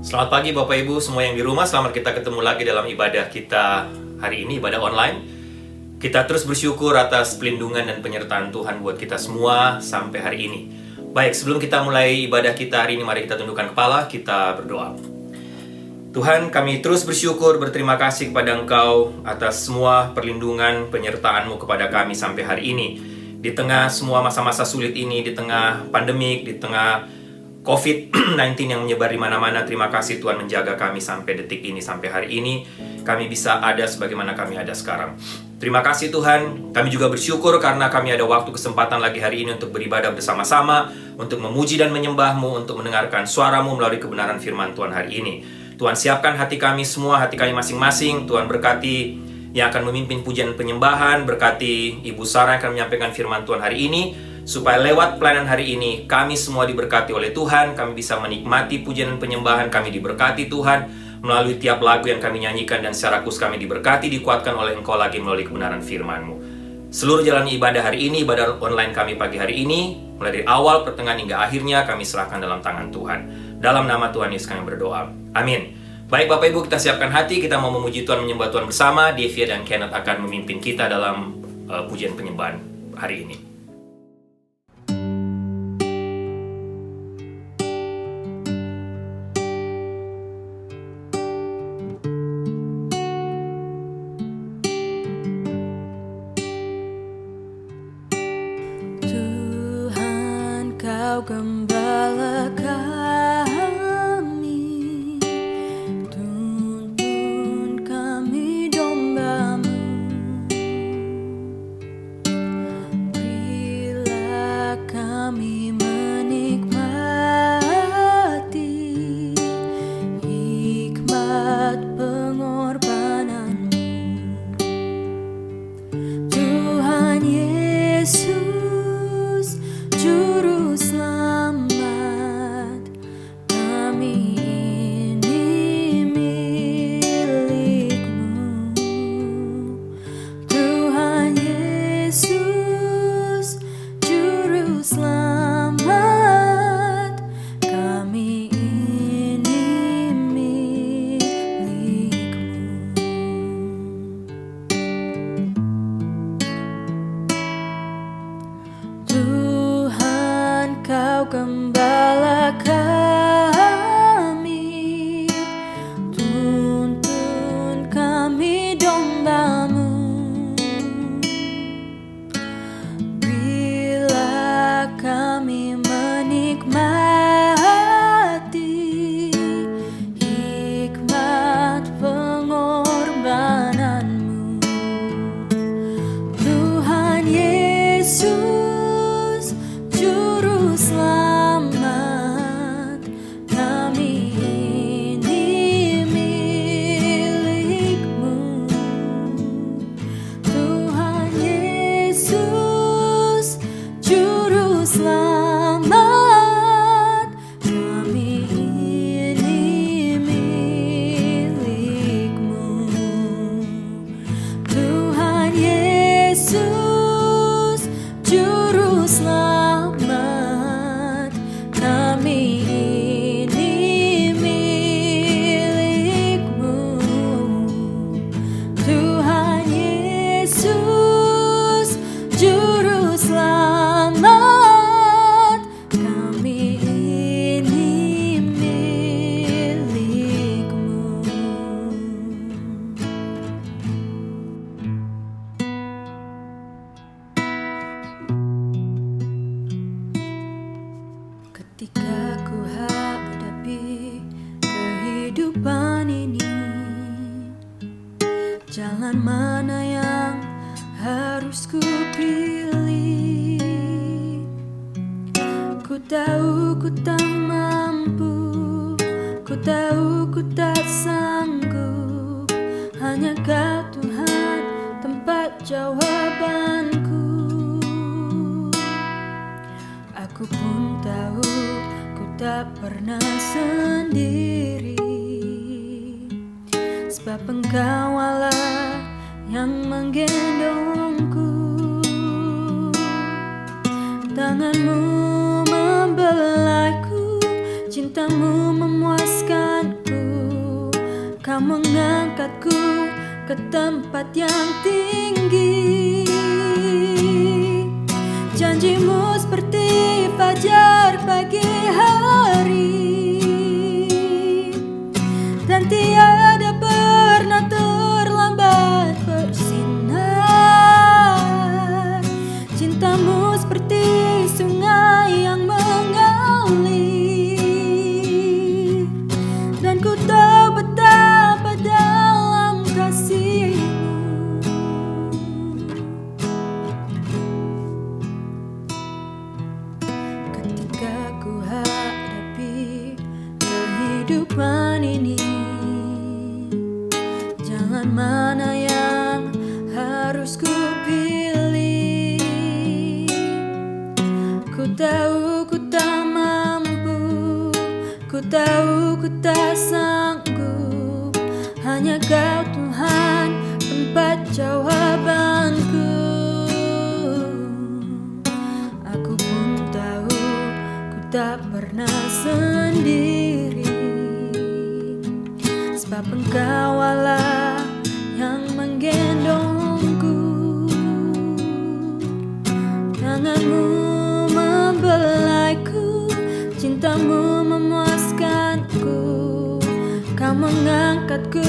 Selamat pagi Bapak Ibu semua yang di rumah. Selamat kita ketemu lagi dalam ibadah kita hari ini, ibadah online. Kita terus bersyukur atas pelindungan dan penyertaan Tuhan buat kita semua sampai hari ini. Baik, sebelum kita mulai ibadah kita hari ini, mari kita tundukkan kepala, kita berdoa. Tuhan, kami terus bersyukur, berterima kasih kepada Engkau atas semua perlindungan, penyertaan-Mu kepada kami sampai hari ini. Di tengah semua masa-masa sulit ini, di tengah pandemik, di tengah COVID-19 yang menyebar di mana-mana, terima kasih Tuhan menjaga kami sampai detik ini, sampai hari ini. Kami bisa ada sebagaimana kami ada sekarang. Terima kasih Tuhan, kami juga bersyukur karena kami ada waktu kesempatan lagi hari ini untuk beribadah bersama-sama, untuk memuji dan menyembah-Mu, untuk mendengarkan suara-Mu melalui kebenaran firman Tuhan hari ini. Tuhan siapkan hati kami semua, hati kami masing-masing. Tuhan berkati yang akan memimpin pujian penyembahan, berkati Ibu Sarah yang akan menyampaikan firman Tuhan hari ini, supaya lewat pelayanan hari ini, kami semua diberkati oleh Tuhan, kami bisa menikmati pujian dan penyembahan, kami diberkati Tuhan, melalui tiap lagu yang kami nyanyikan, dan secara khusus kami diberkati, dikuatkan oleh Engkau lagi melalui kebenaran firman-Mu. Seluruh jalan ibadah hari ini, ibadah online kami pagi hari ini, mulai dari awal, pertengahan, hingga akhirnya, kami serahkan dalam tangan Tuhan. Dalam nama Tuhan Yesus kami berdoa. Amin. Baik Bapak Ibu, kita siapkan hati, kita mau memuji Tuhan, menyembah Tuhan bersama. Devia dan Kenneth akan memimpin kita dalam pujian penyembahan hari ini. Tuhan, Kau gembala kami, tuntun kami domba-Mu. Berilah kami menikmati hikmat pengorbanan-Mu. Tuhan Yesus, Juru Selamat, kami ini milik-Mu. Tuhan Yesus, Juru Selamat, kami ini milik-Mu. Tuhan, Kau gembala kami, tuntun kami domba-Mu. Berilah kami menikmati hikmat pengorbanan-Mu. Tuhan Yesus, Juru Selamat, kami ini milik-Mu. Tuhan Yesus, Juru Selamat, kami ini milik-Mu. Tuhan Yesus, Juru Selamat, kami ini milik-Mu. Tuhan Yesus, Juru Selamat, kami ini milik-Mu. Ketika ku hadapi kehidupan ini, jalan mana yang harus ku pilih? Ku tahu ku tak mampu, ku tahu ku tak sanggup. Hanya Kau Tuhan tempat jawabanku. Aku pun tahu ku tak pernah sendiri, sebab Engkau Allah yang menggendongku. Tanganmu membelaiku, cintamu memuaskan ke tempat yang tinggi. Janjimu seperti fajar pagi hari, dan tiada pernah terlambat bersinar. Cintamu seperti sungai yang mengalir, dan ku tahu betapa dalam kasih-Mu. Ketika ku hadapi kehidupan ini, jalan mana yang harus ku pilih? Ku tahu ku tak mampu, ku tahu ku tak sanggup. Hanya Kau Tuhan tempat jawabanku. Aku pun tahu ku tak pernah sendiri, sebab Engkau Allah yang menggendongku. Tangan-Mu membelaiku, cinta-Mu memuaskanku. Kau mengangkatku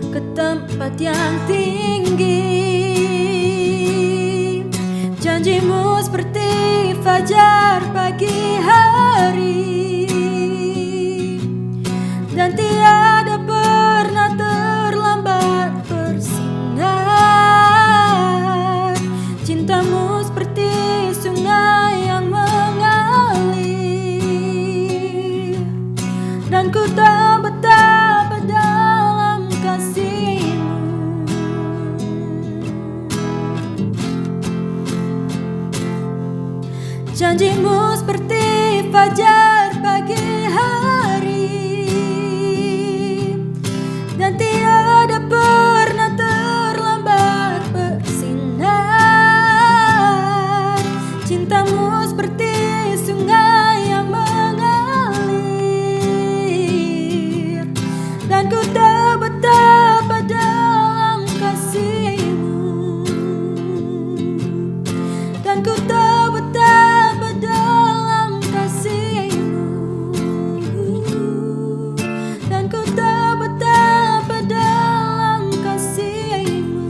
ke tempat yang tinggi. Janji-Mu seperti fajar pagi hari, dan tiada pernah terlambat bersinar. Cinta-Mu seperti sungai yang mengalir, dan ku tahu betapa dalam kasih-Mu. Janji-Mu seperti fajar pagi hari, dan tiada pernah terlambat bersinar. Cinta-Mu seperti sungai yang mengalir, dan ku tahu betapa dalam kasih-Mu, dan ku tahu betapa dalam kasih-Mu, dan ku tahu betapa dalam kasih-Mu.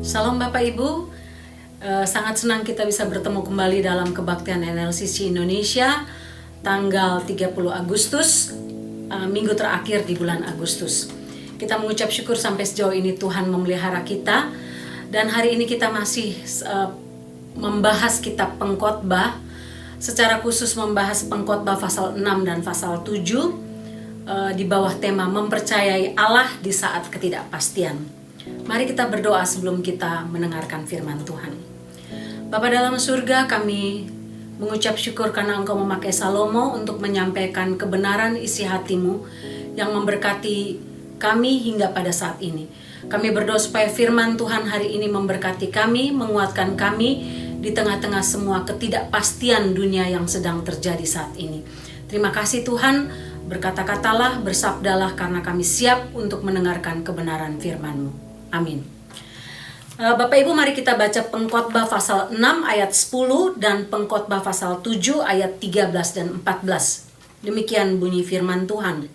Salam Bapak Ibu, sangat senang kita bisa bertemu kembali dalam kebaktian NLCC Indonesia tanggal 30 Agustus, minggu terakhir di bulan Agustus. Kita mengucap syukur sampai sejauh ini Tuhan memelihara kita, dan hari ini kita masih membahas kitab Pengkhotbah, secara khusus membahas Pengkhotbah pasal 6 dan pasal 7 di bawah tema mempercayai Allah di saat ketidakpastian. Mari kita berdoa sebelum kita mendengarkan firman Tuhan. Bapa dalam surga, kami mengucap syukur karena Engkau memakai Salomo untuk menyampaikan kebenaran isi hati-Mu yang memberkati kami hingga pada saat ini. Kami berdoa supaya firman Tuhan hari ini memberkati kami, menguatkan kami di tengah-tengah semua ketidakpastian dunia yang sedang terjadi saat ini. Terima kasih Tuhan, berkata-katalah, bersabdalah karena kami siap untuk mendengarkan kebenaran firman-Mu. Amin. Bapak Ibu, mari kita baca Pengkhotbah pasal 6 ayat 10 dan Pengkhotbah pasal 7 ayat 13 dan 14. Demikian bunyi firman Tuhan.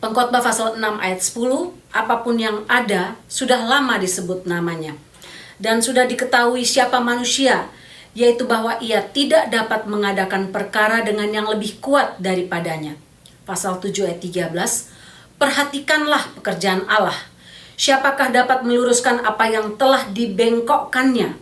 Pengkhotbah pasal 6 ayat 10, apapun yang ada sudah lama disebut namanya, dan sudah diketahui siapa manusia, yaitu bahwa ia tidak dapat mengadakan perkara dengan yang lebih kuat daripadanya. Pasal 7 ayat 13, perhatikanlah pekerjaan Allah. Siapakah dapat meluruskan apa yang telah dibengkokkannya?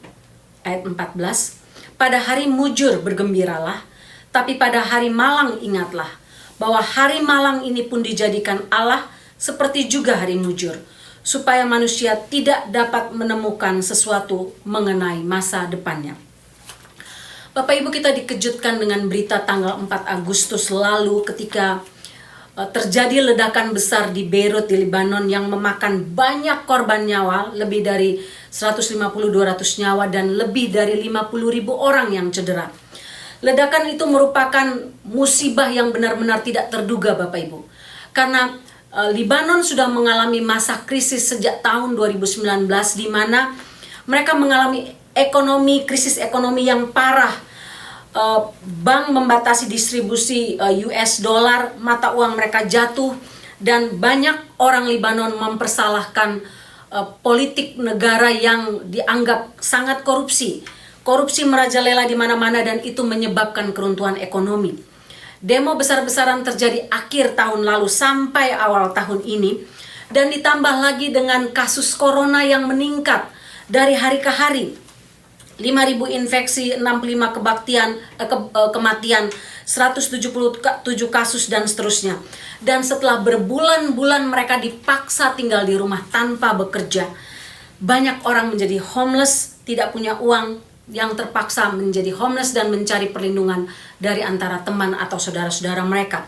Ayat 14, pada hari mujur bergembiralah, tapi pada hari malang ingatlah, bahwa hari malang ini pun dijadikan Allah seperti juga hari mujur, supaya manusia tidak dapat menemukan sesuatu mengenai masa depannya. Bapak Ibu, kita dikejutkan dengan berita tanggal 4 Agustus lalu ketika terjadi ledakan besar di Beirut di Lebanon yang memakan banyak korban nyawa, lebih dari 150-200 nyawa dan lebih dari 50.000 orang yang cedera. Ledakan itu merupakan musibah yang benar-benar tidak terduga, Bapak Ibu. Karena Lebanon sudah mengalami masa krisis sejak tahun 2019 di mana mereka mengalami krisis ekonomi yang parah. Bank membatasi distribusi US dollar, mata uang mereka jatuh, dan banyak orang Lebanon mempersalahkan politik negara yang dianggap sangat korupsi. Korupsi merajalela di mana-mana dan itu menyebabkan keruntuhan ekonomi. Demo besar-besaran terjadi akhir tahun lalu sampai awal tahun ini, dan ditambah lagi dengan kasus corona yang meningkat dari hari ke hari. 5.000 infeksi, 65 kematian, 177 kasus dan seterusnya. Dan setelah berbulan-bulan mereka dipaksa tinggal di rumah tanpa bekerja, banyak orang menjadi homeless, tidak punya uang, yang terpaksa menjadi homeless dan mencari perlindungan dari antara teman atau saudara-saudara mereka.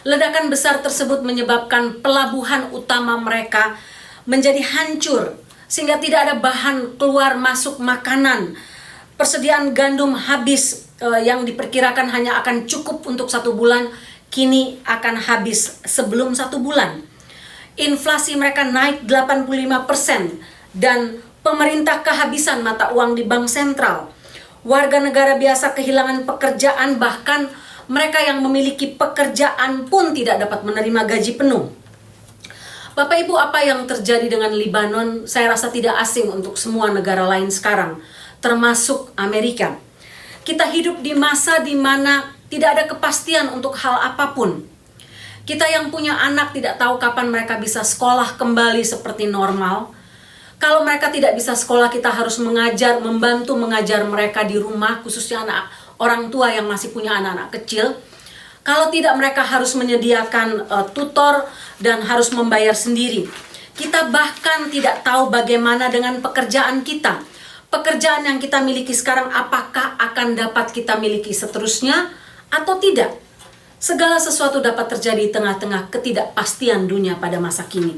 Ledakan besar tersebut menyebabkan pelabuhan utama mereka menjadi hancur, sehingga tidak ada bahan keluar masuk makanan. Persediaan gandum habis, yang diperkirakan hanya akan cukup untuk 1 bulan, kini akan habis sebelum 1 bulan. Inflasi mereka naik 85% dan pemerintah kehabisan mata uang di bank sentral. Warga negara biasa kehilangan pekerjaan, bahkan mereka yang memiliki pekerjaan pun tidak dapat menerima gaji penuh. Bapak Ibu, apa yang terjadi dengan Lebanon saya rasa tidak asing untuk semua negara lain sekarang, termasuk Amerika. Kita hidup di masa di mana tidak ada kepastian untuk hal apapun. Kita yang punya anak tidak tahu kapan mereka bisa sekolah kembali seperti normal. Kalau mereka tidak bisa sekolah, kita harus membantu mengajar mereka di rumah, khususnya orang tua yang masih punya anak-anak kecil. Kalau tidak, mereka harus menyediakan tutor dan harus membayar sendiri. Kita bahkan tidak tahu bagaimana dengan pekerjaan kita. Pekerjaan yang kita miliki sekarang apakah akan dapat kita miliki seterusnya atau tidak? Segala sesuatu dapat terjadi di tengah-tengah ketidakpastian dunia pada masa kini.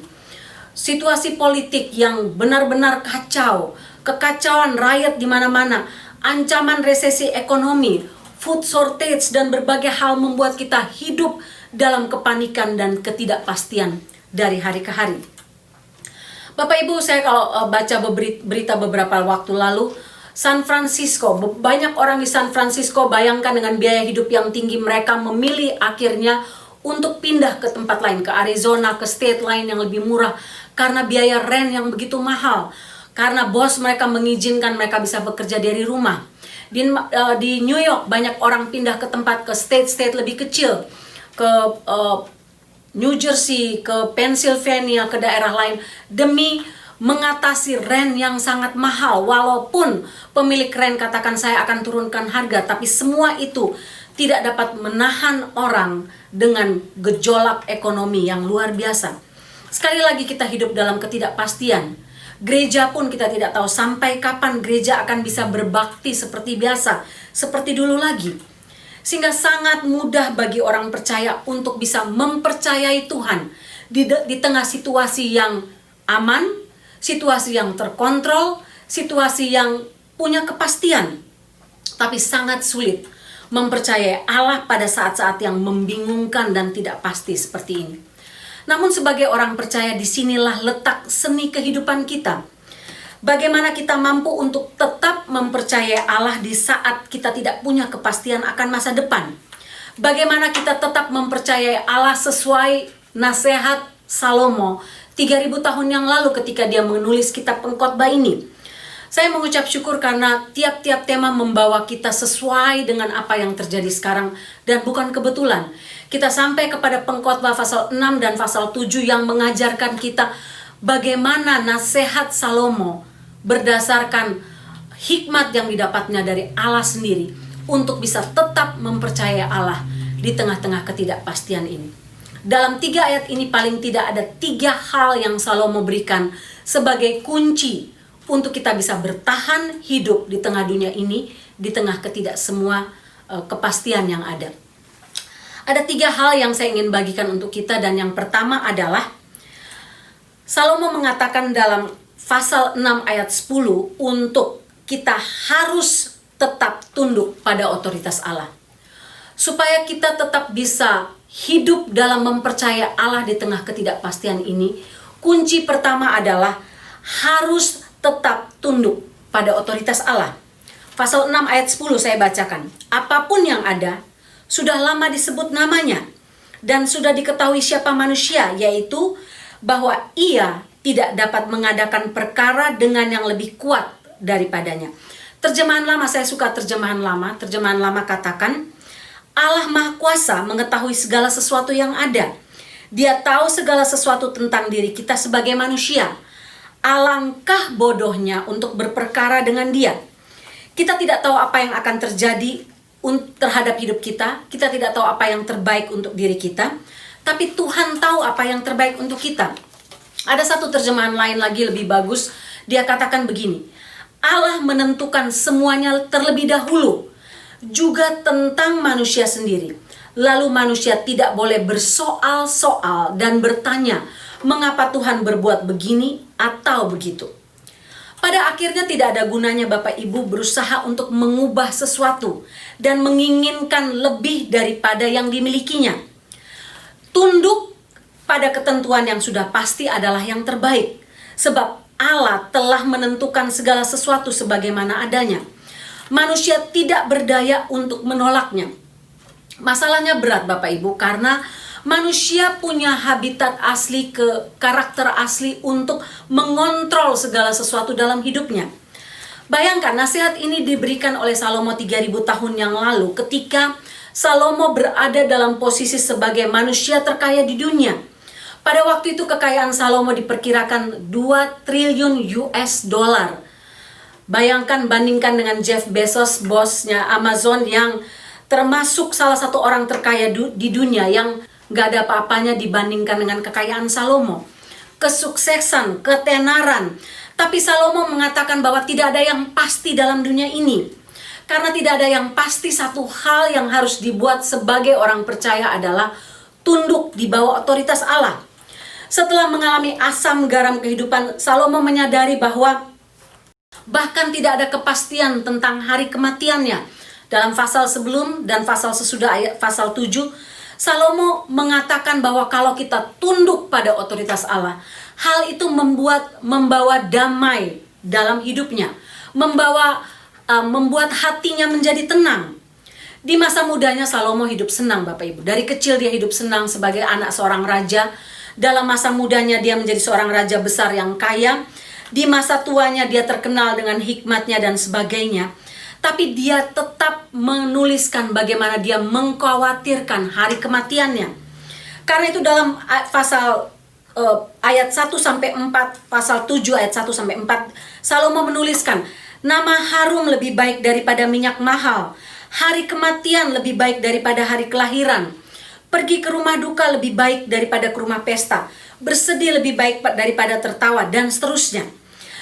Situasi politik yang benar-benar kacau, kekacauan rakyat di mana-mana, ancaman resesi ekonomi, food shortage, dan berbagai hal membuat kita hidup dalam kepanikan dan ketidakpastian dari hari ke hari. Bapak Ibu, saya kalau baca berita beberapa waktu lalu, San Francisco, banyak orang di San Francisco, bayangkan dengan biaya hidup yang tinggi, mereka memilih akhirnya untuk pindah ke tempat lain, ke Arizona, ke state lain yang lebih murah, karena biaya rent yang begitu mahal, karena bos mereka mengizinkan mereka bisa bekerja dari rumah. Di New York banyak orang pindah ke state lebih kecil, ke New Jersey, ke Pennsylvania, ke daerah lain, demi mengatasi rent yang sangat mahal. Walaupun pemilik rent katakan saya akan turunkan harga, tapi semua itu tidak dapat menahan orang dengan gejolak ekonomi yang luar biasa. Sekali lagi kita hidup dalam ketidakpastian. Gereja pun kita tidak tahu sampai kapan gereja akan bisa berbakti seperti biasa, seperti dulu lagi. Sehingga sangat mudah bagi orang percaya untuk bisa mempercayai Tuhan di tengah situasi yang aman, situasi yang terkontrol, situasi yang punya kepastian. Tapi sangat sulit mempercayai Allah pada saat-saat yang membingungkan dan tidak pasti seperti ini. Namun sebagai orang percaya, disinilah letak seni kehidupan kita. Bagaimana kita mampu untuk tetap mempercayai Allah di saat kita tidak punya kepastian akan masa depan. Bagaimana kita tetap mempercayai Allah sesuai nasihat Salomo 3.000 tahun yang lalu ketika dia menulis kitab Pengkhotbah ini. Saya mengucap syukur karena tiap-tiap tema membawa kita sesuai dengan apa yang terjadi sekarang dan bukan kebetulan. Kita sampai kepada Pengkhotbah pasal 6 dan pasal 7 yang mengajarkan kita bagaimana nasihat Salomo berdasarkan hikmat yang didapatnya dari Allah sendiri untuk bisa tetap mempercayai Allah di tengah-tengah ketidakpastian ini. Dalam 3 ayat ini paling tidak ada 3 hal yang Salomo berikan sebagai kunci untuk kita bisa bertahan hidup di tengah dunia ini, di tengah semua kepastian yang ada. Ada 3 hal yang saya ingin bagikan untuk kita, dan yang pertama adalah Salomo mengatakan dalam pasal 6 ayat 10 untuk kita harus tetap tunduk pada otoritas Allah. Supaya kita tetap bisa hidup dalam mempercaya Allah di tengah ketidakpastian ini, kunci pertama adalah harus tetap tunduk pada otoritas Allah. Pasal 6 ayat 10 saya bacakan. Apapun yang ada, sudah lama disebut namanya, dan sudah diketahui siapa manusia, yaitu bahwa ia tidak dapat mengadakan perkara dengan yang lebih kuat daripadanya. Terjemahan lama, saya suka terjemahan lama. Terjemahan lama katakan, Allah Maha Kuasa mengetahui segala sesuatu yang ada. Dia tahu segala sesuatu tentang diri kita sebagai manusia. Alangkah bodohnya untuk berperkara dengan Dia. Kita tidak tahu apa yang akan terjadi terhadap hidup kita. Kita tidak tahu apa yang terbaik untuk diri kita. Tapi Tuhan tahu apa yang terbaik untuk kita. Ada satu terjemahan lain lagi lebih bagus. Dia katakan begini, Allah menentukan semuanya terlebih dahulu, juga tentang manusia sendiri. Lalu manusia tidak boleh bersoal-soal dan bertanya, mengapa Tuhan berbuat begini atau begitu. Pada akhirnya tidak ada gunanya Bapak Ibu berusaha untuk mengubah sesuatu dan menginginkan lebih daripada yang dimilikinya. Tunduk pada ketentuan yang sudah pasti adalah yang terbaik, sebab Allah telah menentukan segala sesuatu sebagaimana adanya. Manusia tidak berdaya untuk menolaknya. Masalahnya berat Bapak Ibu, karena manusia punya habitat asli, karakter asli untuk mengontrol segala sesuatu dalam hidupnya. Bayangkan nasihat ini diberikan oleh Salomo 3000 tahun yang lalu ketika Salomo berada dalam posisi sebagai manusia terkaya di dunia. Pada waktu itu kekayaan Salomo diperkirakan 2 triliun US dollar. Bayangkan, bandingkan dengan Jeff Bezos, bosnya Amazon, yang termasuk salah satu orang terkaya di dunia, yang gak ada apa-apanya dibandingkan dengan kekayaan Salomo. Kesuksesan, ketenaran. Tapi Salomo mengatakan bahwa tidak ada yang pasti dalam dunia ini. Karena tidak ada yang pasti, satu hal yang harus dibuat sebagai orang percaya adalah tunduk di bawah otoritas Allah. Setelah mengalami asam garam kehidupan, Salomo menyadari bahwa bahkan tidak ada kepastian tentang hari kematiannya. Dalam pasal sebelum dan pasal sesudah ayat pasal 7, Salomo mengatakan bahwa kalau kita tunduk pada otoritas Allah, hal itu membawa damai dalam hidupnya, membuat hatinya menjadi tenang. Di masa mudanya Salomo hidup senang Bapak Ibu. Dari kecil dia hidup senang sebagai anak seorang raja. Dalam masa mudanya dia menjadi seorang raja besar yang kaya. Di masa tuanya dia terkenal dengan hikmatnya dan sebagainya. Tapi dia tetap menuliskan bagaimana dia mengkhawatirkan hari kematiannya. Karena itu dalam pasal ayat 1-4, pasal 7 ayat 1-4, Salomo menuliskan, nama harum lebih baik daripada minyak mahal. Hari kematian lebih baik daripada hari kelahiran. Pergi ke rumah duka lebih baik daripada ke rumah pesta. Bersedih lebih baik daripada tertawa, dan seterusnya.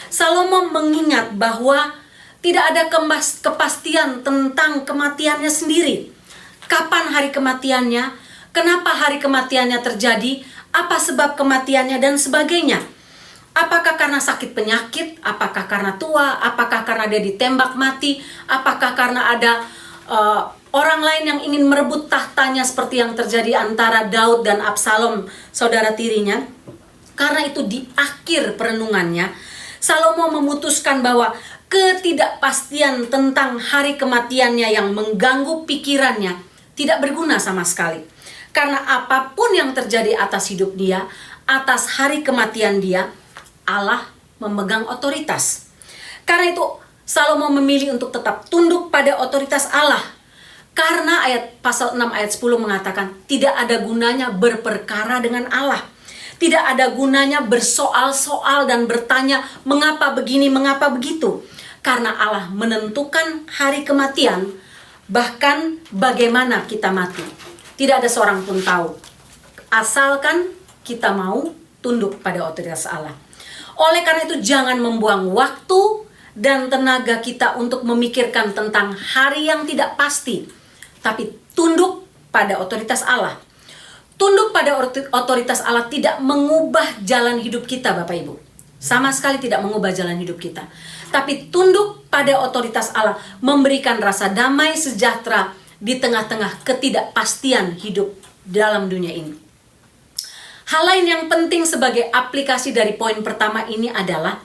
Salomo mengingat bahwa tidak ada kepastian tentang kematiannya sendiri. Kapan hari kematiannya? Kenapa hari kematiannya terjadi? Apa sebab kematiannya dan sebagainya? Apakah karena sakit penyakit? Apakah karena tua? Apakah karena dia ditembak mati? Apakah karena ada orang lain yang ingin merebut tahtanya seperti yang terjadi antara Daud dan Absalom, saudara tirinya? Karena itu di akhir perenungannya, Salomo memutuskan bahwa ketidakpastian tentang hari kematiannya yang mengganggu pikirannya tidak berguna sama sekali. Karena apapun yang terjadi atas hidup dia, atas hari kematian dia, Allah memegang otoritas. Karena itu Salomo memilih untuk tetap tunduk pada otoritas Allah. Karena pasal 6 ayat 10 mengatakan tidak ada gunanya berperkara dengan Allah. Tidak ada gunanya bersoal-soal dan bertanya mengapa begini, mengapa begitu. Karena Allah menentukan hari kematian, bahkan bagaimana kita mati. Tidak ada seorang pun tahu. Asalkan kita mau tunduk pada otoritas Allah. Oleh karena itu jangan membuang waktu dan tenaga kita untuk memikirkan tentang hari yang tidak pasti. Tapi tunduk pada otoritas Allah. Tunduk pada otoritas Allah tidak mengubah jalan hidup kita, Bapak Ibu. Sama sekali tidak mengubah jalan hidup kita. Tapi tunduk pada otoritas Allah memberikan rasa damai sejahtera di tengah-tengah ketidakpastian hidup dalam dunia ini. Hal lain yang penting sebagai aplikasi dari poin pertama ini adalah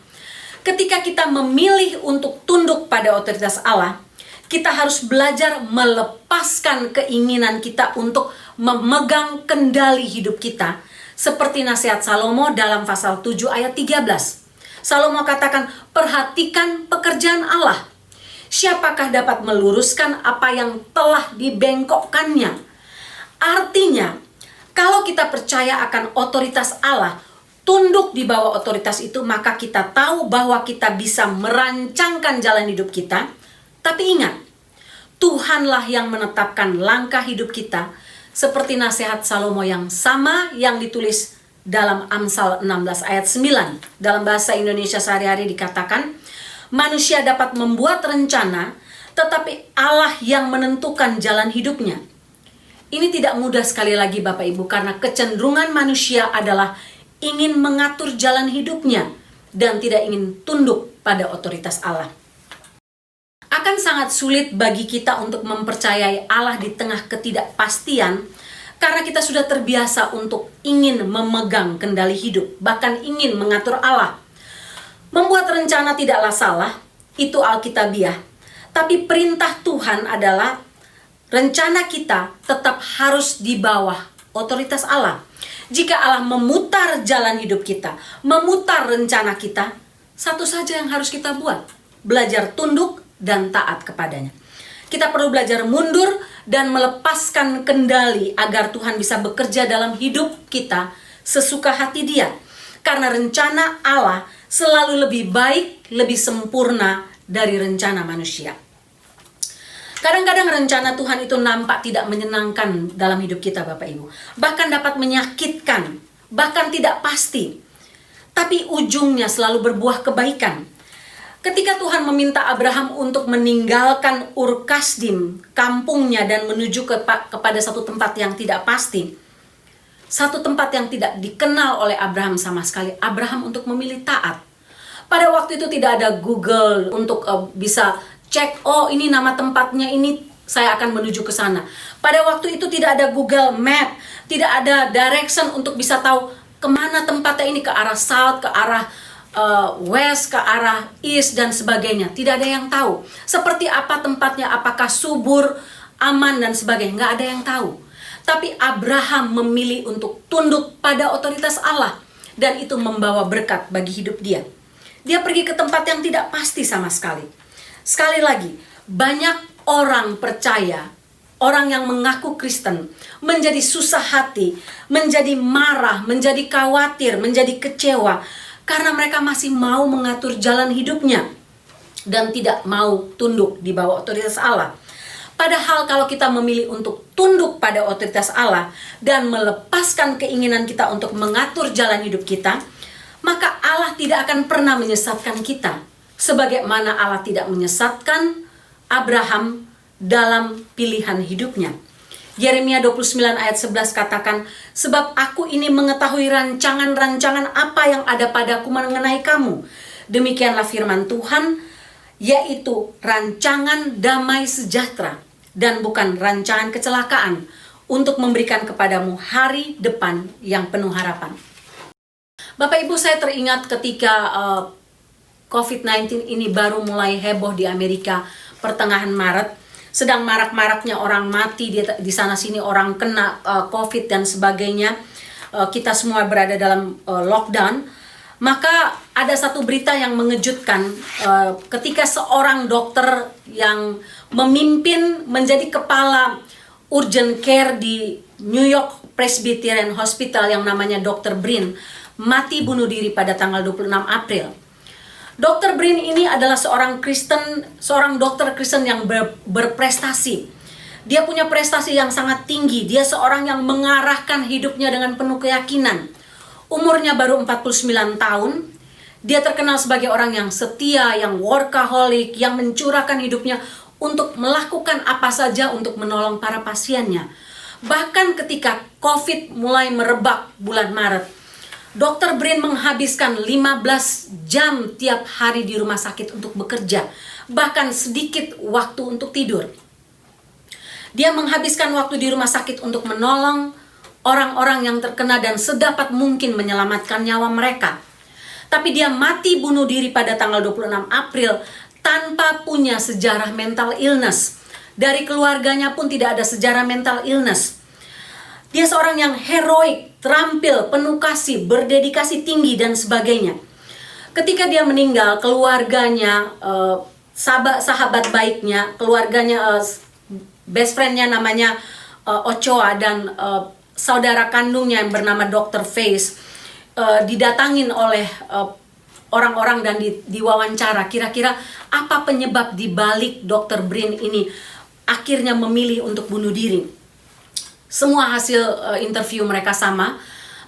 ketika kita memilih untuk tunduk pada otoritas Allah, kita harus belajar melepaskan keinginan kita untuk memegang kendali hidup kita. Seperti nasihat Salomo dalam pasal 7 ayat 13. Salomo katakan, perhatikan pekerjaan Allah. Siapakah dapat meluruskan apa yang telah dibengkokkannya? Artinya, kalau kita percaya akan otoritas Allah, tunduk di bawah otoritas itu, maka kita tahu bahwa kita bisa merancangkan jalan hidup kita. Tapi ingat, Tuhanlah yang menetapkan langkah hidup kita, seperti nasihat Salomo yang sama yang ditulis dalam Amsal 16 ayat 9. Dalam bahasa Indonesia sehari-hari dikatakan, manusia dapat membuat rencana, tetapi Allah yang menentukan jalan hidupnya. Ini tidak mudah sekali lagi Bapak Ibu, karena kecenderungan manusia adalah ingin mengatur jalan hidupnya dan tidak ingin tunduk pada otoritas Allah. Akan sangat sulit bagi kita untuk mempercayai Allah di tengah ketidakpastian, karena kita sudah terbiasa untuk ingin memegang kendali hidup, bahkan ingin mengatur Allah. Membuat rencana tidaklah salah, itu alkitabiah. Tapi perintah Tuhan adalah rencana kita tetap harus di bawah otoritas Allah. Jika Allah memutar jalan hidup kita, memutar rencana kita, satu saja yang harus kita buat, belajar tunduk dan taat kepadanya. Kita perlu belajar mundur dan melepaskan kendali agar Tuhan bisa bekerja dalam hidup kita sesuka hati Dia. Karena rencana Allah selalu lebih baik, lebih sempurna dari rencana manusia. Kadang-kadang rencana Tuhan itu nampak tidak menyenangkan dalam hidup kita Bapak Ibu. Bahkan dapat menyakitkan, bahkan tidak pasti. Tapi ujungnya selalu berbuah kebaikan. Ketika Tuhan meminta Abraham untuk meninggalkan Ur Kasdim, kampungnya, dan menuju kepada satu tempat yang tidak pasti, satu tempat yang tidak dikenal oleh Abraham sama sekali, Abraham untuk memilih taat. Pada waktu itu tidak ada Google untuk bisa cek, oh ini nama tempatnya, ini saya akan menuju ke sana. Pada waktu itu tidak ada Google Map, tidak ada direction untuk bisa tahu kemana tempatnya ini, ke arah south, ke arah west, ke arah east, dan sebagainya. Tidak ada yang tahu. Seperti apa tempatnya, apakah subur, aman, dan sebagainya. Nggak ada yang tahu. Tapi Abraham memilih untuk tunduk pada otoritas Allah. Dan itu membawa berkat bagi hidup dia. Dia pergi ke tempat yang tidak pasti sama sekali. Sekali lagi, banyak orang percaya, orang yang mengaku Kristen, menjadi susah hati, menjadi marah, menjadi khawatir, menjadi kecewa, karena mereka masih mau mengatur jalan hidupnya dan tidak mau tunduk di bawah otoritas Allah. Padahal kalau kita memilih untuk tunduk pada otoritas Allah dan melepaskan keinginan kita untuk mengatur jalan hidup kita, maka Allah tidak akan pernah menyesatkan kita. Sebagaimana Allah tidak menyesatkan Abraham dalam pilihan hidupnya. Yeremia 29 ayat 11 katakan, sebab aku ini mengetahui rancangan-rancangan apa yang ada padaku mengenai kamu. Demikianlah firman Tuhan, yaitu rancangan damai sejahtera dan bukan rancangan kecelakaan, untuk memberikan kepadamu hari depan yang penuh harapan. Bapak Ibu, saya teringat ketika COVID-19 ini baru mulai heboh di Amerika pertengahan Maret. Sedang marak-maraknya orang mati di sana sini, orang kena COVID dan sebagainya. Kita semua berada dalam lockdown. Maka ada satu berita yang mengejutkan ketika seorang dokter yang memimpin menjadi kepala urgent care di New York Presbyterian Hospital yang namanya Dr. Brin mati bunuh diri pada tanggal 26 April. Dr. Brin ini adalah seorang Kristen, seorang dokter Kristen yang berprestasi. Dia punya prestasi yang sangat tinggi. Dia seorang yang mengarahkan hidupnya dengan penuh keyakinan. Umurnya baru 49 tahun. Dia terkenal sebagai orang yang setia, yang workaholic, yang mencurahkan hidupnya untuk melakukan apa saja untuk menolong para pasiennya. Bahkan ketika COVID mulai merebak bulan Maret, Dr. Brin menghabiskan 15 jam tiap hari di rumah sakit untuk bekerja, bahkan sedikit waktu untuk tidur. Dia menghabiskan waktu di rumah sakit untuk menolong orang-orang yang terkena dan sedapat mungkin menyelamatkan nyawa mereka. Tapi dia mati bunuh diri pada tanggal 26 April tanpa punya sejarah mental illness. Dari keluarganya pun tidak ada sejarah mental illness. Dia seorang yang heroik, terampil, penuh kasih, berdedikasi tinggi dan sebagainya. Ketika dia meninggal, keluarganya, sahabat baiknya, keluarganya, best friendnya namanya Ochoa dan saudara kandungnya yang bernama Dr. Face didatangin oleh orang-orang dan diwawancara kira-kira apa penyebab dibalik Dr. Brin ini akhirnya memilih untuk bunuh diri. Semua hasil interview mereka sama.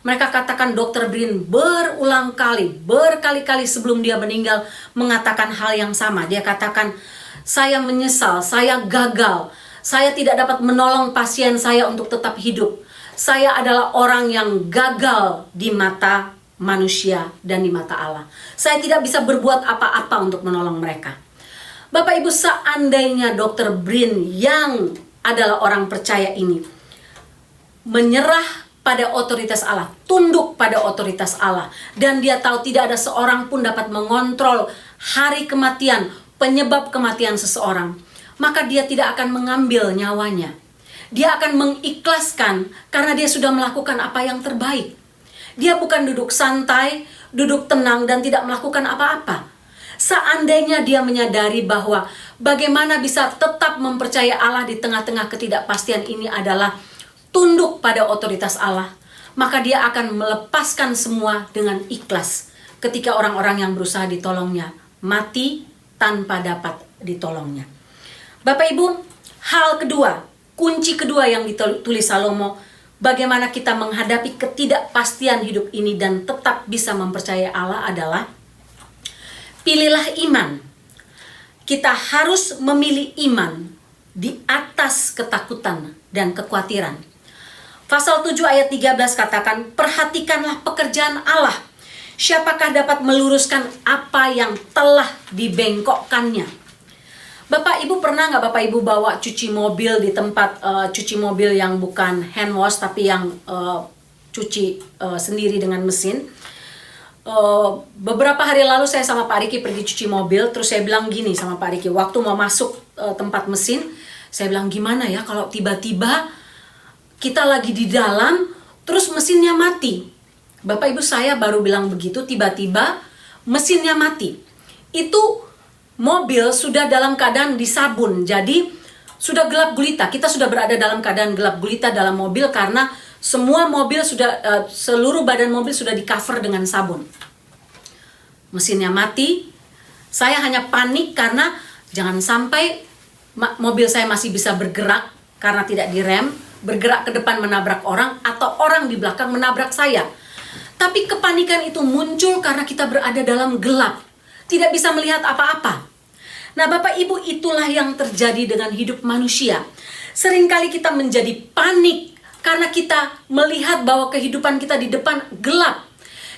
Mereka katakan Dr. Brin berkali-kali sebelum dia meninggal mengatakan hal yang sama. Dia katakan, saya menyesal, saya gagal, saya tidak dapat menolong pasien saya untuk tetap hidup. Saya adalah orang yang gagal di mata manusia dan di mata Allah. Saya tidak bisa berbuat apa-apa untuk menolong mereka. Bapak Ibu, seandainya Dr. Brin yang adalah orang percaya ini menyerah pada otoritas Allah, tunduk pada otoritas Allah, dan dia tahu tidak ada seorang pun dapat mengontrol hari kematian, penyebab kematian seseorang, maka dia tidak akan mengambil nyawanya. Dia akan mengikhlaskan karena dia sudah melakukan apa yang terbaik. Dia bukan duduk santai, duduk tenang dan tidak melakukan apa-apa. Seandainya dia menyadari bahwa bagaimana bisa tetap mempercaya Allah di tengah-tengah ketidakpastian ini adalah tunduk pada otoritas Allah, maka dia akan melepaskan semua dengan ikhlas ketika orang-orang yang berusaha ditolongnya mati tanpa dapat ditolongnya. Bapak Ibu, hal kedua, kunci kedua yang ditulis Salomo, bagaimana kita menghadapi ketidakpastian hidup ini dan tetap bisa mempercayai Allah adalah pilihlah iman. Kita harus memilih iman di atas ketakutan dan kekhawatiran. Pasal 7 ayat 13 katakan, perhatikanlah pekerjaan Allah. Siapakah dapat meluruskan apa yang telah dibengkokkannya? Bapak Ibu pernah nggak Bapak Ibu bawa cuci mobil di tempat cuci mobil yang bukan hand wash tapi yang cuci sendiri dengan mesin? Beberapa hari lalu saya sama Pak Riki pergi cuci mobil, terus saya bilang gini sama Pak Riki, waktu mau masuk tempat mesin, saya bilang gimana ya kalau tiba-tiba kita lagi di dalam, terus mesinnya mati. Bapak Ibu, saya baru bilang begitu, tiba-tiba mesinnya mati. Itu mobil sudah dalam keadaan disabun, jadi sudah gelap gulita. Kita sudah berada dalam keadaan gelap gulita dalam mobil karena semua mobil sudah, seluruh badan mobil sudah di cover dengan sabun. Mesinnya mati, saya hanya panik karena jangan sampai mobil saya masih bisa bergerak karena tidak direm, bergerak ke depan menabrak orang atau orang di belakang menabrak saya. Tapi kepanikan itu muncul karena kita berada dalam gelap, tidak bisa melihat apa-apa. Nah Bapak Ibu, itulah yang terjadi dengan hidup manusia. Seringkali kita menjadi panik karena kita melihat bahwa kehidupan kita di depan gelap.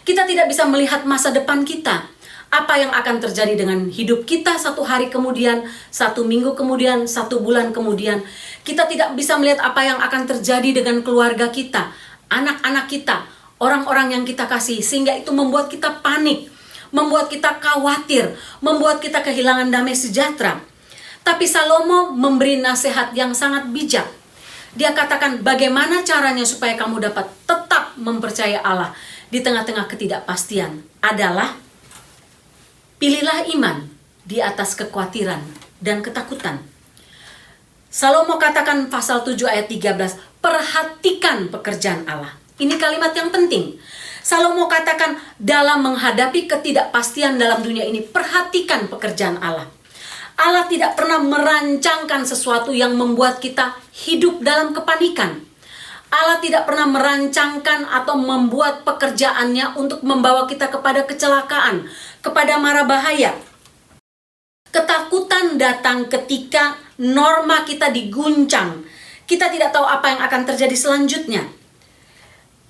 Kita tidak bisa melihat masa depan kita. Apa yang akan terjadi dengan hidup kita satu hari kemudian, satu minggu kemudian, satu bulan kemudian. Kita tidak bisa melihat apa yang akan terjadi dengan keluarga kita, anak-anak kita, orang-orang yang kita kasih. Sehingga itu membuat kita panik, membuat kita khawatir, membuat kita kehilangan damai sejahtera. Tapi Salomo memberi nasihat yang sangat bijak. Dia katakan bagaimana caranya supaya kamu dapat tetap mempercayai Allah di tengah-tengah ketidakpastian adalah pilihlah iman di atas kekhawatiran dan ketakutan. Salomo katakan pasal 7 ayat 13, perhatikan pekerjaan Allah. Ini kalimat yang penting. Salomo katakan dalam menghadapi ketidakpastian dalam dunia ini, perhatikan pekerjaan Allah. Allah tidak pernah merancangkan sesuatu yang membuat kita hidup dalam kepanikan. Allah tidak pernah merancangkan atau membuat pekerjaannya untuk membawa kita kepada kecelakaan, kepada mara bahaya. Ketakutan datang ketika norma kita diguncang, Kita tidak tahu apa yang akan terjadi selanjutnya.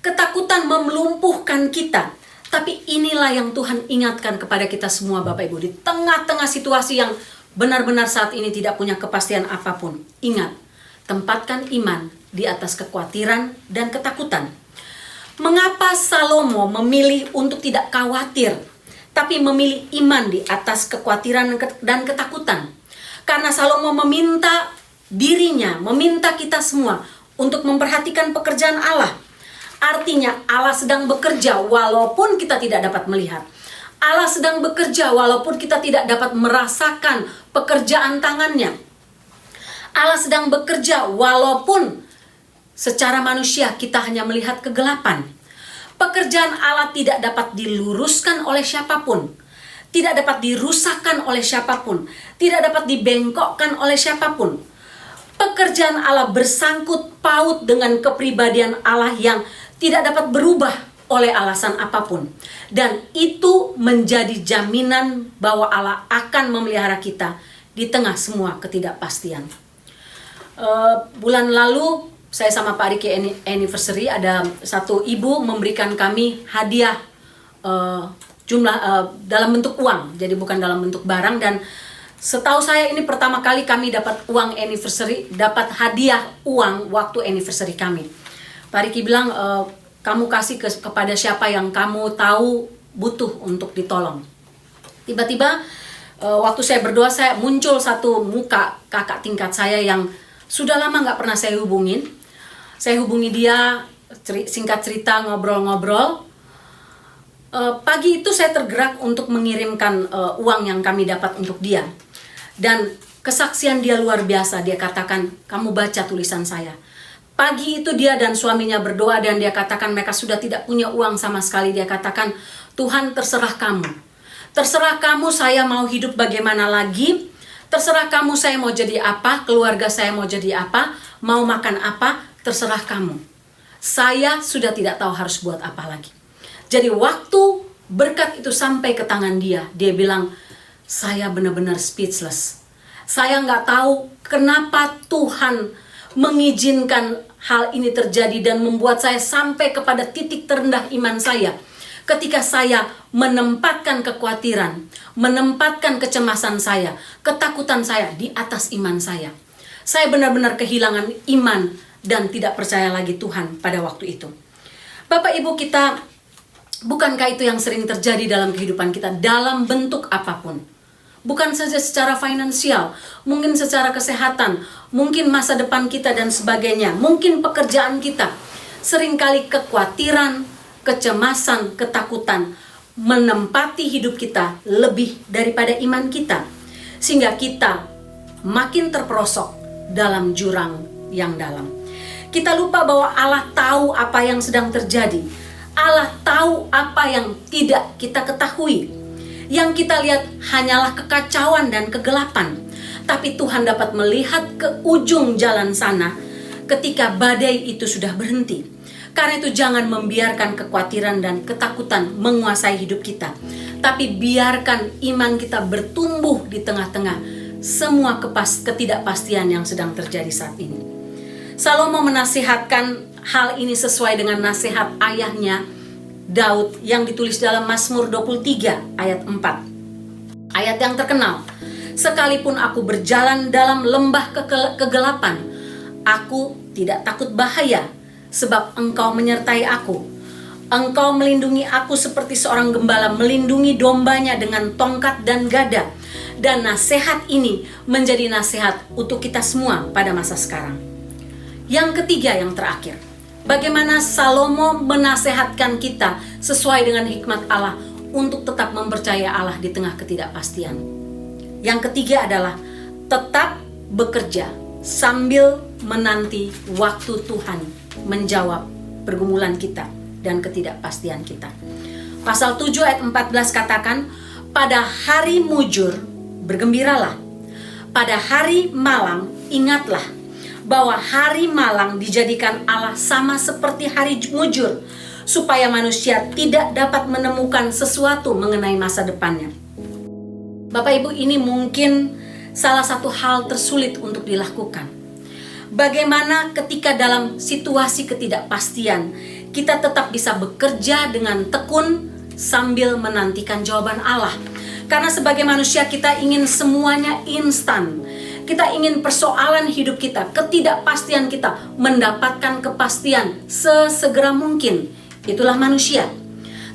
Ketakutan melumpuhkan kita. Tapi inilah yang Tuhan ingatkan kepada kita semua Bapak Ibu. Di tengah-tengah situasi yang benar-benar saat ini tidak punya kepastian apapun. Ingat, tempatkan iman di atas kekhawatiran dan ketakutan. Mengapa Salomo memilih untuk tidak khawatir, tapi memilih iman di atas kekhawatiran dan ketakutan? Karena Salomo meminta dirinya, meminta kita semua untuk memperhatikan pekerjaan Allah. Artinya Allah sedang bekerja walaupun kita tidak dapat melihat. Allah sedang bekerja walaupun kita tidak dapat merasakan pekerjaan tangannya. Allah sedang bekerja walaupun secara manusia kita hanya melihat kegelapan. Pekerjaan Allah tidak dapat diluruskan oleh siapapun. Tidak dapat dirusakkan oleh siapapun. Tidak dapat dibengkokkan oleh siapapun. Pekerjaan Allah bersangkut paut dengan kepribadian Allah yang tidak dapat berubah oleh alasan apapun. Dan itu menjadi jaminan bahwa Allah akan memelihara kita di tengah semua ketidakpastian. Bulan lalu saya sama Pak Riki anniversary, ada satu ibu memberikan kami hadiah dalam bentuk uang, jadi bukan dalam bentuk barang. Dan setahu saya ini pertama kali kami dapat uang anniversary, dapat hadiah uang waktu anniversary kami. Pak Riki bilang, kamu kasih kepada siapa yang kamu tahu butuh untuk ditolong. Tiba-tiba waktu saya berdoa, saya muncul satu muka kakak tingkat saya yang sudah lama nggak pernah saya hubungin. Saya hubungi dia, singkat cerita, ngobrol-ngobrol. Pagi itu saya tergerak untuk mengirimkan uang yang kami dapat untuk dia. Dan kesaksian dia luar biasa. Dia katakan, kamu baca tulisan saya. Pagi itu dia dan suaminya berdoa dan dia katakan mereka sudah tidak punya uang sama sekali. Dia katakan, Tuhan terserah kamu. Terserah kamu, saya mau hidup bagaimana lagi. Terserah kamu, saya mau jadi apa. Keluarga saya mau jadi apa. Mau makan apa. Terserah kamu. Saya sudah tidak tahu harus buat apa lagi. Jadi waktu berkat itu sampai ke tangan dia, dia bilang, saya benar-benar speechless. Saya nggak tahu kenapa Tuhan mengizinkan hal ini terjadi dan membuat saya sampai kepada titik terendah iman saya. Ketika saya menempatkan kekhawatiran, menempatkan kecemasan saya, ketakutan saya di atas iman saya. Saya benar-benar kehilangan iman dan tidak percaya lagi Tuhan pada waktu itu. Bapak Ibu kita, bukankah itu yang sering terjadi dalam kehidupan kita dalam bentuk apapun? Bukan saja secara finansial, mungkin secara kesehatan, mungkin masa depan kita dan sebagainya, mungkin pekerjaan kita. Seringkali kekhawatiran, kecemasan, ketakutan menempati hidup kita lebih daripada iman kita. Sehingga kita makin terperosok dalam jurang yang dalam. Kita lupa bahwa Allah tahu apa yang sedang terjadi. Allah tahu apa yang tidak kita ketahui. Yang kita lihat hanyalah kekacauan dan kegelapan. Tapi Tuhan dapat melihat ke ujung jalan sana ketika badai itu sudah berhenti. Karena itu jangan membiarkan kekhawatiran dan ketakutan menguasai hidup kita. Tapi biarkan iman kita bertumbuh di tengah-tengah semua ketidakpastian yang sedang terjadi saat ini. Salomo menasihatkan hal ini sesuai dengan nasihat ayahnya Daud yang ditulis dalam Mazmur 23 ayat 4. Ayat yang terkenal. Sekalipun aku berjalan dalam lembah kegelapan, aku tidak takut bahaya, sebab Engkau menyertai aku. Engkau melindungi aku seperti seorang gembala melindungi dombanya dengan tongkat dan gada. Dan nasihat ini menjadi nasihat untuk kita semua pada masa sekarang. Yang ketiga, yang terakhir. Bagaimana Salomo menasehatkan kita sesuai dengan hikmat Allah untuk tetap mempercayai Allah di tengah ketidakpastian. Yang ketiga adalah tetap bekerja sambil menanti waktu Tuhan menjawab pergumulan kita dan ketidakpastian kita. Pasal 7 ayat 14 katakan, pada hari mujur bergembiralah, pada hari malang ingatlah bahwa hari malang dijadikan Allah sama seperti hari mujur, supaya manusia tidak dapat menemukan sesuatu mengenai masa depannya. Bapak Ibu, ini mungkin salah satu hal tersulit untuk dilakukan. Bagaimana ketika dalam situasi ketidakpastian kita tetap bisa bekerja dengan tekun sambil menantikan jawaban Allah. Karena sebagai manusia kita ingin semuanya instan. Kita ingin persoalan hidup kita, ketidakpastian kita, mendapatkan kepastian sesegera mungkin. Itulah manusia.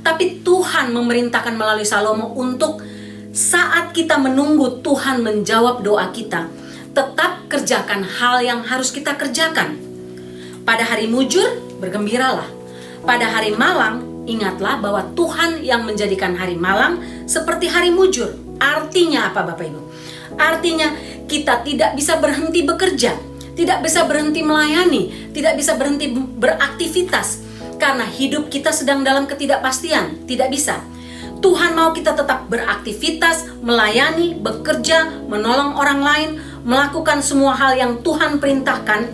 Tapi Tuhan memerintahkan melalui Salomo untuk saat kita menunggu Tuhan menjawab doa kita, tetap kerjakan hal yang harus kita kerjakan. Pada hari mujur, bergembiralah. Pada hari malang, ingatlah bahwa Tuhan yang menjadikan hari malang seperti hari mujur. Artinya apa Bapak Ibu? Artinya kita tidak bisa berhenti bekerja, tidak bisa berhenti melayani, tidak bisa berhenti beraktivitas. Karena hidup kita sedang dalam ketidakpastian, tidak bisa. Tuhan mau kita tetap beraktivitas, melayani, bekerja, menolong orang lain, melakukan semua hal yang Tuhan perintahkan.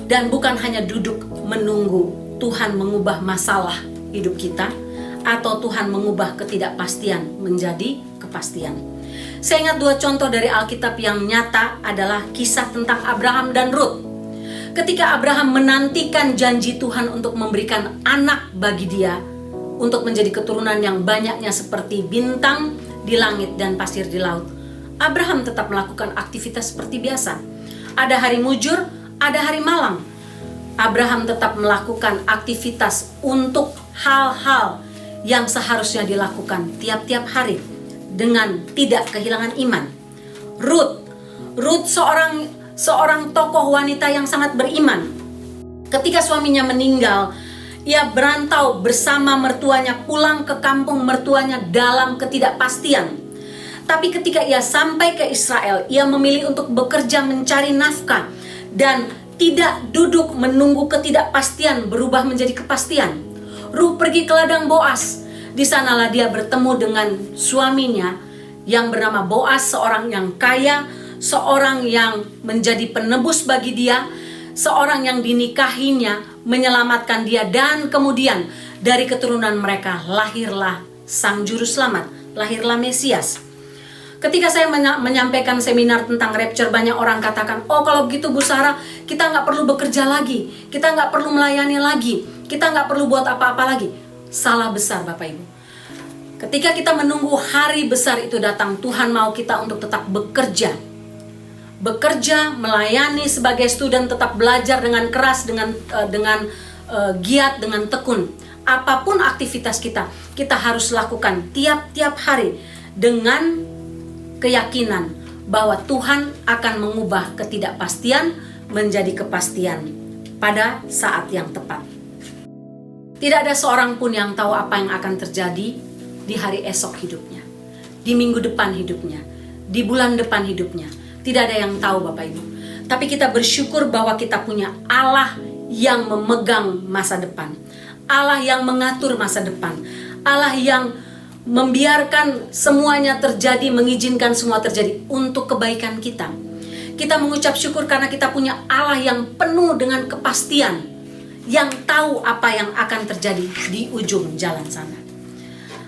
Dan bukan hanya duduk menunggu Tuhan mengubah masalah hidup kita, atau Tuhan mengubah ketidakpastian menjadi kepastian. Saya ingat 2 contoh dari Alkitab yang nyata adalah kisah tentang Abraham dan Rut. Ketika Abraham menantikan janji Tuhan untuk memberikan anak bagi dia, untuk menjadi keturunan yang banyaknya seperti bintang di langit dan pasir di laut, Abraham tetap melakukan aktivitas seperti biasa. Ada hari mujur, ada hari malang. Abraham tetap melakukan aktivitas untuk hal-hal yang seharusnya dilakukan tiap-tiap hari dengan tidak kehilangan iman. Ruth seorang tokoh wanita yang sangat beriman. Ketika suaminya meninggal, ia berantau bersama mertuanya, pulang ke kampung mertuanya dalam ketidakpastian. Tapi ketika ia sampai ke Israel, ia memilih untuk bekerja mencari nafkah dan tidak duduk menunggu ketidakpastian berubah menjadi kepastian. Ruth pergi ke ladang Boas. Di sanalah dia bertemu dengan suaminya yang bernama Boas, seorang yang kaya, seorang yang menjadi penebus bagi dia, seorang yang dinikahinya, menyelamatkan dia, dan kemudian dari keturunan mereka lahirlah Sang Juru Selamat, lahirlah Mesias. Ketika saya menyampaikan seminar tentang rapture, banyak orang katakan, oh kalau begitu Bu Sarah, kita nggak perlu bekerja lagi, kita nggak perlu melayani lagi, kita nggak perlu buat apa-apa lagi. Salah besar Bapak Ibu. Ketika kita menunggu hari besar itu datang, Tuhan mau kita untuk tetap bekerja, melayani sebagai student, tetap belajar dengan keras, dengan giat, dengan tekun. Apapun aktivitas kita harus lakukan tiap-tiap hari dengan keyakinan bahwa Tuhan akan mengubah ketidakpastian menjadi kepastian pada saat yang tepat. Tidak ada seorang pun yang tahu apa yang akan terjadi di hari esok hidupnya, di minggu depan hidupnya, di bulan depan hidupnya. Tidak ada yang tahu Bapak Ibu. Tapi kita bersyukur bahwa kita punya Allah yang memegang masa depan, Allah yang mengatur masa depan, Allah yang membiarkan semuanya terjadi, mengizinkan semua terjadi untuk kebaikan kita. Kita mengucap syukur karena kita punya Allah yang penuh dengan kepastian, yang tahu apa yang akan terjadi di ujung jalan sana.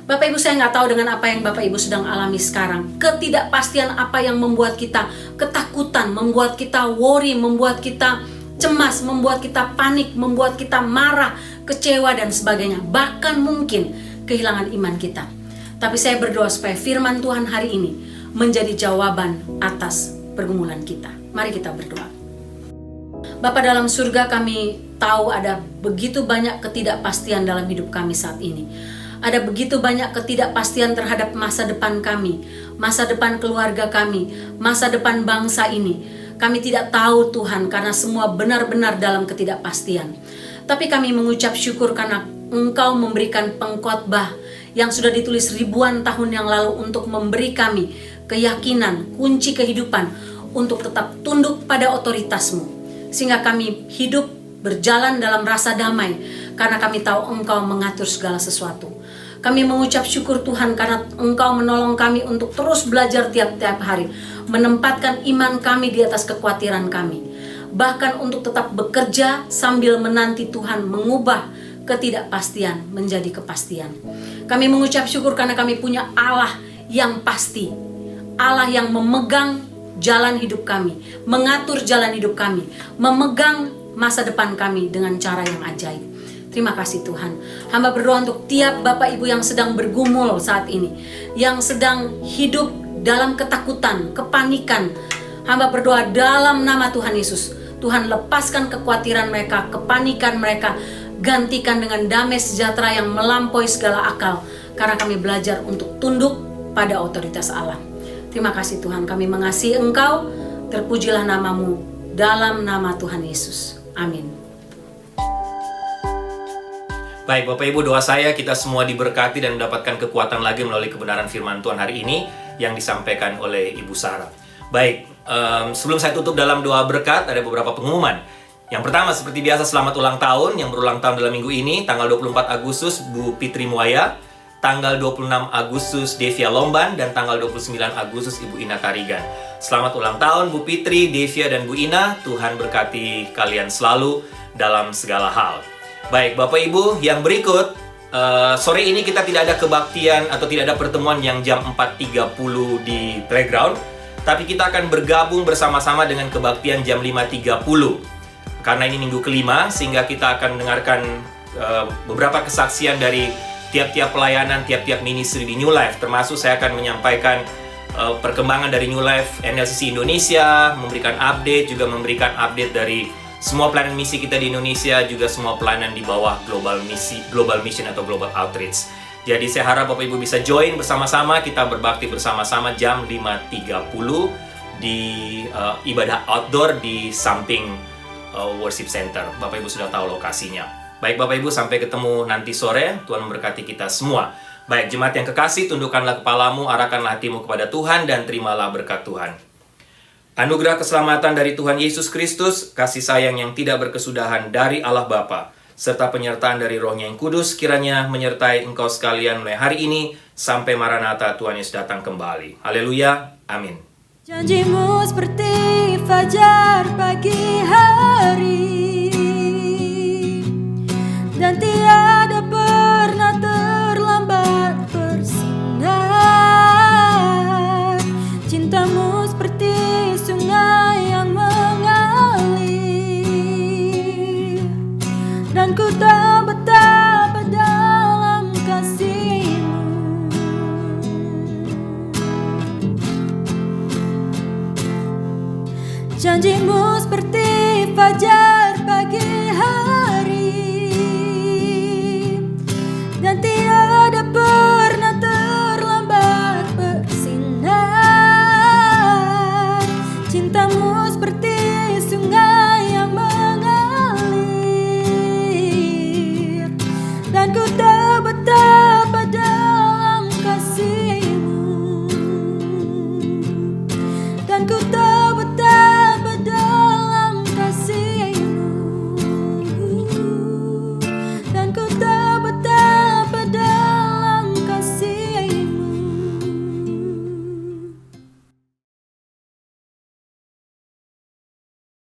Bapak Ibu, saya nggak tahu dengan apa yang Bapak Ibu sedang alami sekarang. Ketidakpastian apa yang membuat kita ketakutan, membuat kita worry, membuat kita cemas, membuat kita panik, membuat kita marah, kecewa dan sebagainya. Bahkan mungkin kehilangan iman kita. Tapi saya berdoa supaya firman Tuhan hari ini menjadi jawaban atas pergumulan kita. Mari kita berdoa. Bapa dalam surga, kami tahu ada begitu banyak ketidakpastian dalam hidup kami saat ini. Ada begitu banyak ketidakpastian terhadap masa depan kami, masa depan keluarga kami, masa depan bangsa ini. Kami tidak tahu Tuhan karena semua benar-benar dalam ketidakpastian. Tapi kami mengucap syukur karena Engkau memberikan pengkhotbah yang sudah ditulis ribuan tahun yang lalu untuk memberi kami keyakinan, kunci kehidupan untuk tetap tunduk pada otoritas-Mu. Sehingga kami hidup berjalan dalam rasa damai karena kami tahu Engkau mengatur segala sesuatu. Kami mengucap syukur Tuhan karena Engkau menolong kami untuk terus belajar tiap-tiap hari, menempatkan iman kami di atas kekhawatiran kami. Bahkan untuk tetap bekerja sambil menanti Tuhan mengubah ketidakpastian menjadi kepastian. Kami mengucap syukur karena kami punya Allah yang pasti, Allah yang memegang jalan hidup kami, mengatur jalan hidup kami, memegang masa depan kami dengan cara yang ajaib. Terima kasih Tuhan. Hamba berdoa untuk tiap Bapak Ibu yang sedang bergumul saat ini, yang sedang hidup dalam ketakutan, kepanikan. Hamba berdoa dalam nama Tuhan Yesus, Tuhan lepaskan kekhawatiran mereka, kepanikan mereka, gantikan dengan damai sejahtera yang melampaui segala akal, karena kami belajar untuk tunduk pada otoritas Allah. Terima kasih Tuhan, kami mengasihi Engkau, terpujilah namamu dalam nama Tuhan Yesus. Amin. Baik, Bapak Ibu, doa saya kita semua diberkati dan mendapatkan kekuatan lagi melalui kebenaran firman Tuhan hari ini yang disampaikan oleh Ibu Sarah. Baik, sebelum saya tutup dalam doa berkat, ada beberapa pengumuman. Yang pertama, seperti biasa, selamat ulang tahun yang berulang tahun dalam minggu ini. Tanggal 24 Agustus, Bu Fitri Muaya. Tanggal 26 Agustus, Devia Lomban. Dan tanggal 29 Agustus, Ibu Ina Tarigan. Selamat ulang tahun, Bu Fitri, Devia, dan Bu Ina. Tuhan berkati kalian selalu dalam segala hal. Baik, Bapak Ibu, yang berikut, sore ini kita tidak ada kebaktian atau tidak ada pertemuan yang jam 4.30 di playground, tapi kita akan bergabung bersama-sama dengan kebaktian jam 5.30. Karena ini minggu kelima, sehingga kita akan mendengarkan beberapa kesaksian dari tiap-tiap pelayanan, tiap-tiap ministry di New Life. Termasuk saya akan menyampaikan perkembangan dari New Life NLCC Indonesia, memberikan update, juga memberikan update dari semua pelayanan misi kita di Indonesia, juga semua pelayanan di bawah Global Mission atau Global Outreach. Jadi saya harap Bapak Ibu bisa join bersama-sama, kita berbakti bersama-sama jam 5.30 di ibadah outdoor di samping Worship Center. Bapak Ibu sudah tahu lokasinya. Baik Bapak Ibu, sampai ketemu nanti sore. Tuhan memberkati kita semua. Baik, jemaat yang kekasih, tundukkanlah kepalamu, arahkanlah hatimu kepada Tuhan, dan terimalah berkat Tuhan. Anugerah keselamatan dari Tuhan Yesus Kristus, kasih sayang yang tidak berkesudahan dari Allah Bapa, serta penyertaan dari Roh-Nya yang kudus, kiranya menyertai engkau sekalian mulai hari ini, sampai Maranatha Tuhan Yesus datang kembali. Haleluya, amin. Janjimu seperti fajar pagi hari, dan tiada pernah terlambat bersinar. Cintamu seperti sungai yang mengalir, dan ku tahu betapa dalam kasih-Mu. Janjimu seperti fajar pagi hari, dan tiada pernah terlambat bersinar. Cintamu seperti